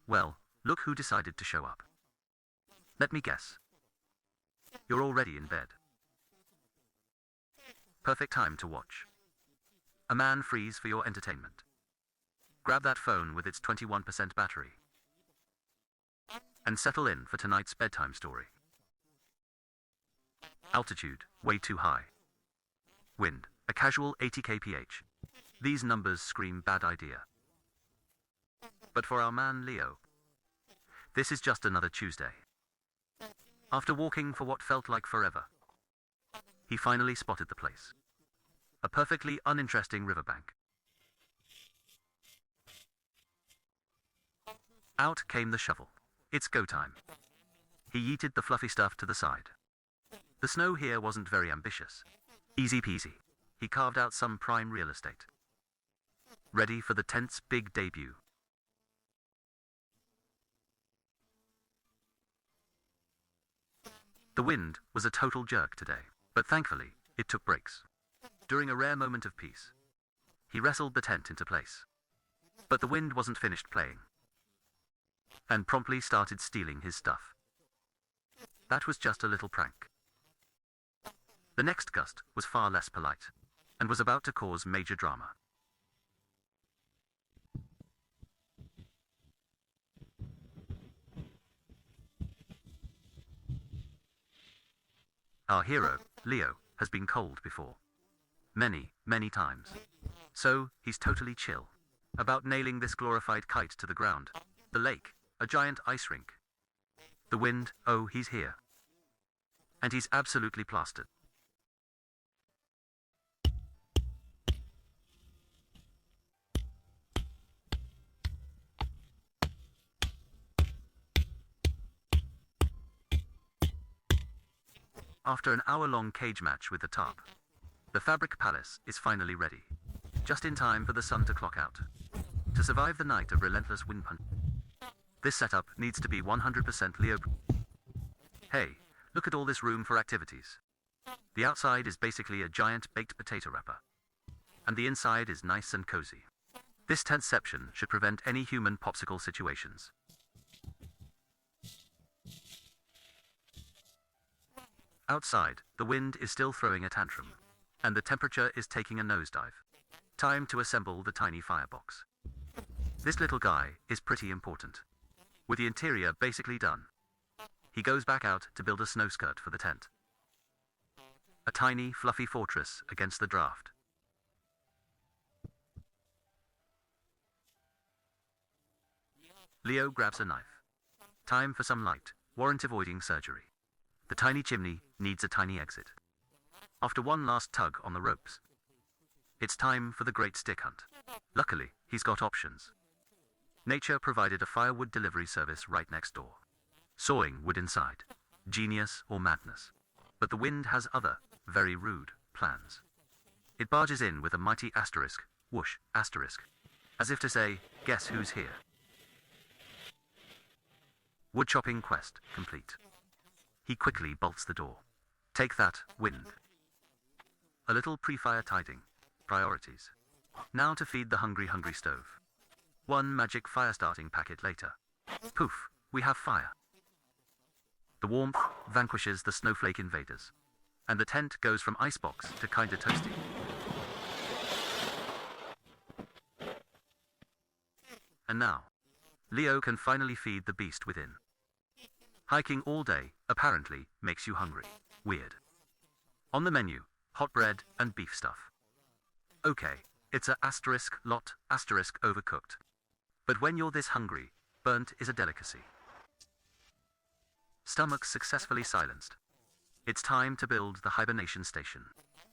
Well, look who decided to show up. Let me guess. You're already in bed. Perfect time to watch. A man frees for your entertainment. Grab that phone with its 21% battery. And settle in for tonight's bedtime story. Altitude, way too high. Wind, a casual 80 kph. These numbers scream bad idea. But for our man Leo, this is just another Tuesday. After walking for what felt like forever, he finally spotted the place. A perfectly uninteresting riverbank. Out came the shovel. It's go time. He yeeted the fluffy stuff to the side. The snow here wasn't very ambitious. Easy peasy. He carved out some prime real estate. Ready for the tent's big debut. The wind was a total jerk today, but thankfully, it took breaks. During a rare moment of peace, he wrestled the tent into place. But the wind wasn't finished playing, and promptly started stealing his stuff. That was just a little prank. The next gust was far less polite, and was about to cause major drama. Our hero, Leo, has been cold before. Many, many times. So, he's totally chill about nailing this glorified kite to the ground. The lake, a giant ice rink. The wind, oh, he's here. And he's absolutely plastered. After an hour-long cage match with the tarp, the fabric palace is finally ready, just in time for the sun to clock out. To survive the night of relentless wind punch, this setup needs to be 100% Leo. Hey, look at all this room for activities. The outside is basically a giant baked potato wrapper, and the inside is nice and cozy. This tentception should prevent any human popsicle situations. Outside, the wind is still throwing a tantrum, and the temperature is taking a nosedive. Time to assemble the tiny firebox. This little guy is pretty important. With the interior basically done, he goes back out to build a snow skirt for the tent. A tiny, fluffy fortress against the draft. Leo grabs a knife. Time for some light, warrant-avoiding surgery. The tiny chimney needs a tiny exit. After one last tug on the ropes, it's time for the great stick hunt. Luckily, he's got options. Nature provided a firewood delivery service right next door. Sawing wood inside. Genius or madness. But the wind has other, very rude, plans. It barges in with a mighty asterisk, whoosh, asterisk. As if to say, guess who's here? Wood chopping quest complete. He quickly bolts the door. Take that, wind. A little pre-fire tiding. Priorities. Now to feed the hungry stove. One magic fire starting packet later. Poof, we have fire. The warmth vanquishes the snowflake invaders, and the tent goes from icebox to kinda toasty. And now, Leo can finally feed the beast within. Hiking all day, apparently, makes you hungry. Weird. On the menu, hot bread and beef stuff. Okay, it's a asterisk lot, asterisk overcooked. But when you're this hungry, burnt is a delicacy. Stomachs successfully silenced. It's time to build the hibernation station.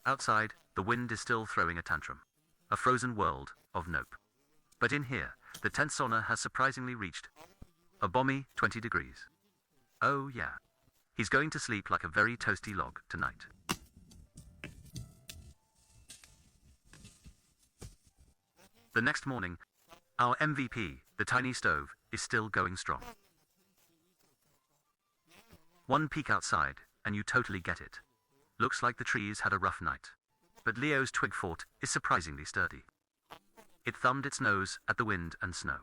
Outside, the wind is still throwing a tantrum. A frozen world of nope. But in here, the tent sauna has surprisingly reached a balmy 20 degrees. Oh yeah. He's going to sleep like a very toasty log tonight. The next morning, our MVP, the tiny stove, is still going strong. One peek outside, and you totally get it. Looks like the trees had a rough night. But Leo's twig fort is surprisingly sturdy. It thumbed its nose at the wind and snow.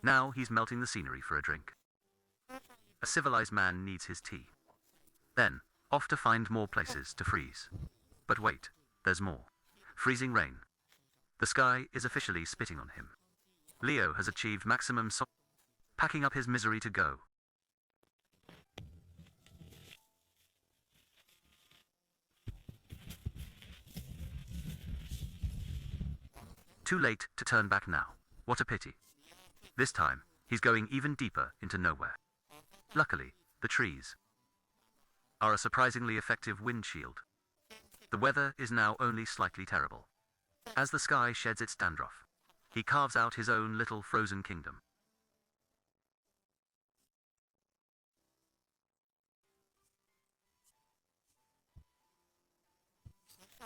Now he's melting the scenery for a drink. A civilized man needs his tea. Then, off to find more places to freeze. But wait, there's more. Freezing rain. The sky is officially spitting on him. Leo has achieved maximum packing up his misery to go. Too late to turn back now. What a pity. This time, he's going even deeper into nowhere. Luckily, the trees are a surprisingly effective wind shield. The weather is now only slightly terrible. As the sky sheds its dandruff, he carves out his own little frozen kingdom.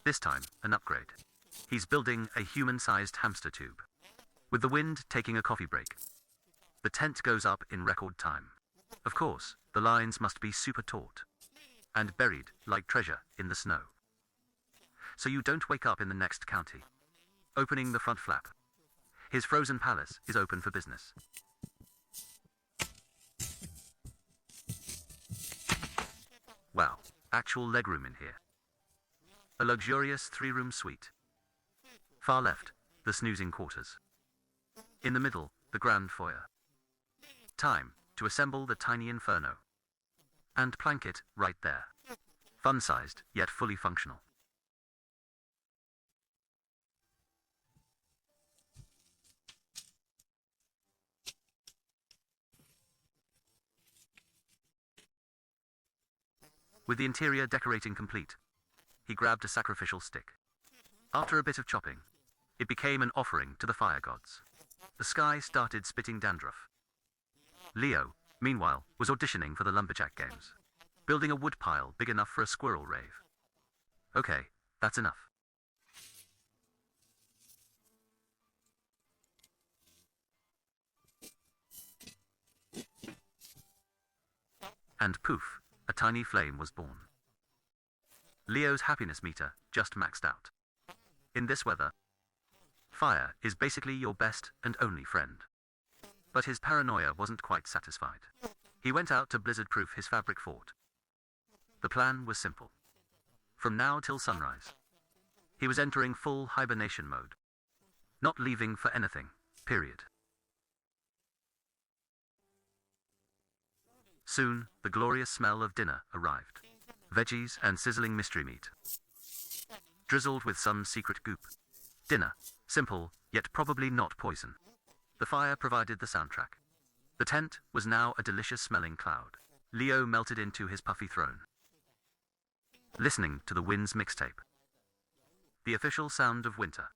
This time, an upgrade. He's building a human-sized hamster tube. With the wind taking a coffee break, the tent goes up in record time. Of course, the lines must be super taut and buried like treasure in the snow, so you don't wake up in the next county. Opening the front flap, his frozen palace is open for business. Wow, actual legroom in here. A luxurious 3-room suite. Far left, the snoozing quarters. In the middle, the grand foyer. Time to assemble the tiny inferno. And plank it right there. Fun-sized, yet fully functional. With the interior decorating complete, he grabbed a sacrificial stick. After a bit of chopping, it became an offering to the fire gods. The sky started spitting dandruff. Leo, meanwhile, was auditioning for the lumberjack games, building a wood pile big enough for a squirrel rave. Okay, that's enough. And poof, a tiny flame was born. Leo's happiness meter just maxed out. In this weather, fire is basically your best and only friend. But his paranoia wasn't quite satisfied. He went out to blizzard-proof his fabric fort. The plan was simple. From now till sunrise, he was entering full hibernation mode. Not leaving for anything, period. Soon, the glorious smell of dinner arrived. Veggies and sizzling mystery meat, drizzled with some secret goop. Dinner, simple, yet probably not poison. The fire provided the soundtrack. The tent was now a delicious-smelling cloud. Leo melted into his puffy throne, listening to the Winds mixtape, the official sound of winter.